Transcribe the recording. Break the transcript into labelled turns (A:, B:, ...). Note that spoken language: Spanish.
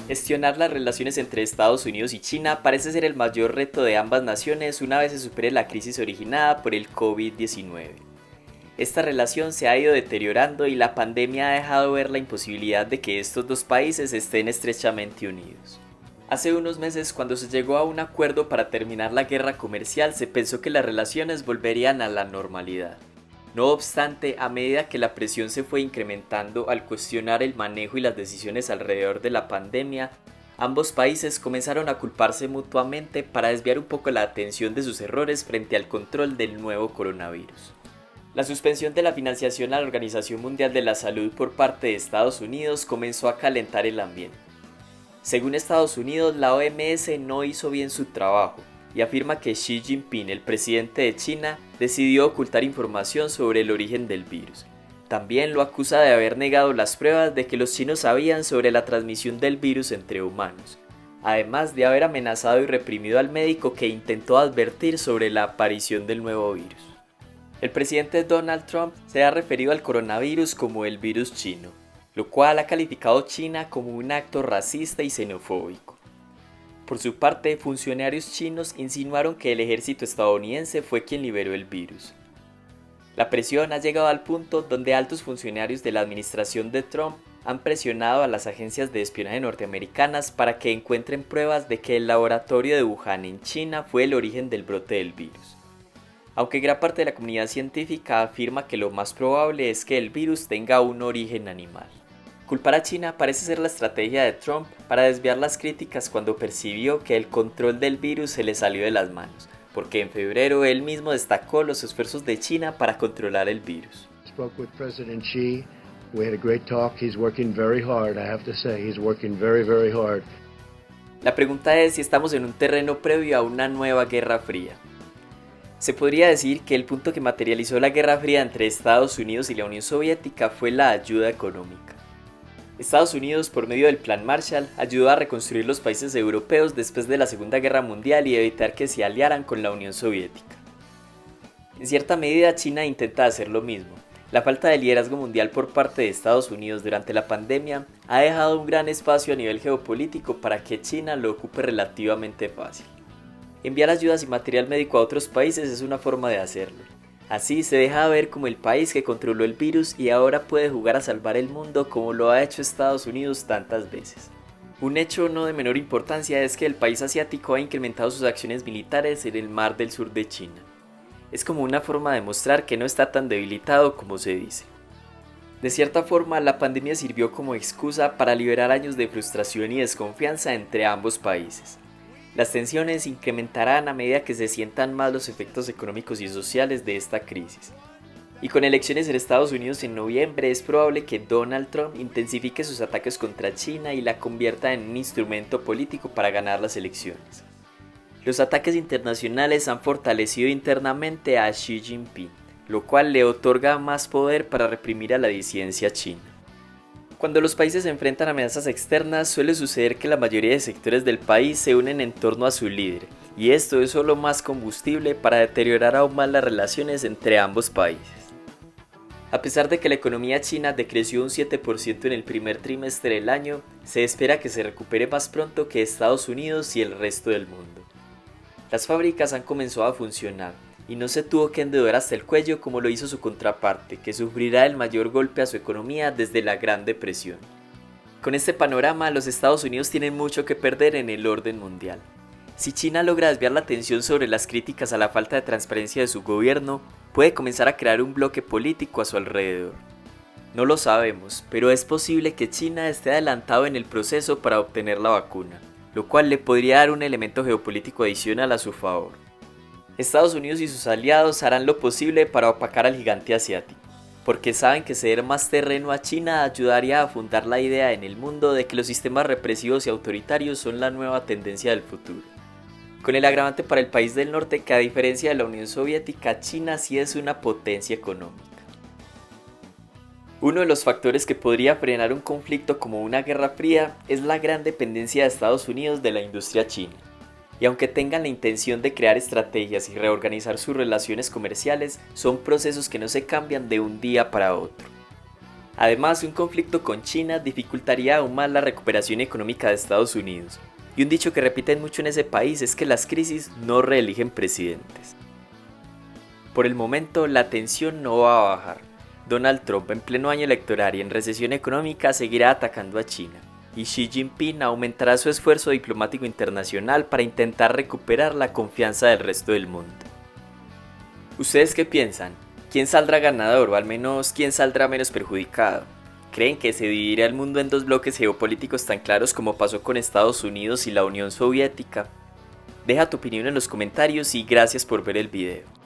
A: Gestionar las relaciones entre Estados Unidos y China parece ser el mayor reto de ambas naciones una vez se supere la crisis originada por el COVID-19. Esta relación se ha ido deteriorando y la pandemia ha dejado ver la imposibilidad de que estos dos países estén estrechamente unidos. Hace unos meses, cuando se llegó a un acuerdo para terminar la guerra comercial, se pensó que las relaciones volverían a la normalidad. No obstante, a medida que la presión se fue incrementando al cuestionar el manejo y las decisiones alrededor de la pandemia, ambos países comenzaron a culparse mutuamente para desviar un poco la atención de sus errores frente al control del nuevo coronavirus. La suspensión de la financiación a la Organización Mundial de la Salud por parte de Estados Unidos comenzó a calentar el ambiente. Según Estados Unidos, la OMS no hizo bien su trabajo y afirma que Xi Jinping, el presidente de China, decidió ocultar información sobre el origen del virus. También lo acusa de haber negado las pruebas de que los chinos sabían sobre la transmisión del virus entre humanos, además de haber amenazado y reprimido al médico que intentó advertir sobre la aparición del nuevo virus. El presidente Donald Trump se ha referido al coronavirus como el virus chino, lo cual ha calificado China como un acto racista y xenofóbico. Por su parte, funcionarios chinos insinuaron que el ejército estadounidense fue quien liberó el virus. La presión ha llegado al punto donde altos funcionarios de la administración de Trump han presionado a las agencias de espionaje norteamericanas para que encuentren pruebas de que el laboratorio de Wuhan en China fue el origen del brote del virus. Aunque gran parte de la comunidad científica afirma que lo más probable es que el virus tenga un origen animal. Culpar a China parece ser la estrategia de Trump para desviar las críticas cuando percibió que el control del virus se le salió de las manos, porque en febrero él mismo destacó los esfuerzos de China para controlar el virus.
B: Spoke with President Xi. We had a great talk. He's working very hard, I have to say. He's working very, very hard.
A: La pregunta es si estamos en un terreno previo a una nueva Guerra Fría. Se podría decir que el punto que materializó la Guerra Fría entre Estados Unidos y la Unión Soviética fue la ayuda económica. Estados Unidos, por medio del Plan Marshall, ayudó a reconstruir los países europeos después de la Segunda Guerra Mundial y evitar que se aliaran con la Unión Soviética. En cierta medida, China intenta hacer lo mismo. La falta de liderazgo mundial por parte de Estados Unidos durante la pandemia ha dejado un gran espacio a nivel geopolítico para que China lo ocupe relativamente fácil. Enviar ayudas y material médico a otros países es una forma de hacerlo. Así se deja ver como el país que controló el virus y ahora puede jugar a salvar el mundo como lo ha hecho Estados Unidos tantas veces. Un hecho no de menor importancia es que el país asiático ha incrementado sus acciones militares en el mar del sur de China. Es como una forma de mostrar que no está tan debilitado como se dice. De cierta forma, la pandemia sirvió como excusa para liberar años de frustración y desconfianza entre ambos países. Las tensiones incrementarán a medida que se sientan más los efectos económicos y sociales de esta crisis. Y con elecciones en Estados Unidos en noviembre es probable que Donald Trump intensifique sus ataques contra China y la convierta en un instrumento político para ganar las elecciones. Los ataques internacionales han fortalecido internamente a Xi Jinping, lo cual le otorga más poder para reprimir a la disidencia china. Cuando los países se enfrentan a amenazas externas, suele suceder que la mayoría de sectores del país se unen en torno a su líder, y esto es solo más combustible para deteriorar aún más las relaciones entre ambos países. A pesar de que la economía china decreció un 7% en el primer trimestre del año, se espera que se recupere más pronto que Estados Unidos y el resto del mundo. Las fábricas han comenzado a funcionar, y no se tuvo que endeudar hasta el cuello como lo hizo su contraparte, que sufrirá el mayor golpe a su economía desde la Gran Depresión. Con este panorama, los Estados Unidos tienen mucho que perder en el orden mundial. Si China logra desviar la atención sobre las críticas a la falta de transparencia de su gobierno, puede comenzar a crear un bloque político a su alrededor. No lo sabemos, pero es posible que China esté adelantado en el proceso para obtener la vacuna, lo cual le podría dar un elemento geopolítico adicional a su favor. Estados Unidos y sus aliados harán lo posible para opacar al gigante asiático, porque saben que ceder más terreno a China ayudaría a fundar la idea en el mundo de que los sistemas represivos y autoritarios son la nueva tendencia del futuro. Con el agravante para el país del norte que a diferencia de la Unión Soviética, China sí es una potencia económica. Uno de los factores que podría frenar un conflicto como una guerra fría es la gran dependencia de Estados Unidos de la industria china. Y aunque tengan la intención de crear estrategias y reorganizar sus relaciones comerciales, son procesos que no se cambian de un día para otro. Además, un conflicto con China dificultaría aún más la recuperación económica de Estados Unidos. Y un dicho que repiten mucho en ese país es que las crisis no reeligen presidentes. Por el momento, la tensión no va a bajar. Donald Trump, en pleno año electoral y en recesión económica, seguirá atacando a China. Y Xi Jinping aumentará su esfuerzo diplomático internacional para intentar recuperar la confianza del resto del mundo. ¿Ustedes qué piensan? ¿Quién saldrá ganador o al menos quién saldrá menos perjudicado? ¿Creen que se dividirá el mundo en dos bloques geopolíticos tan claros como pasó con Estados Unidos y la Unión Soviética? Deja tu opinión en los comentarios y gracias por ver el video.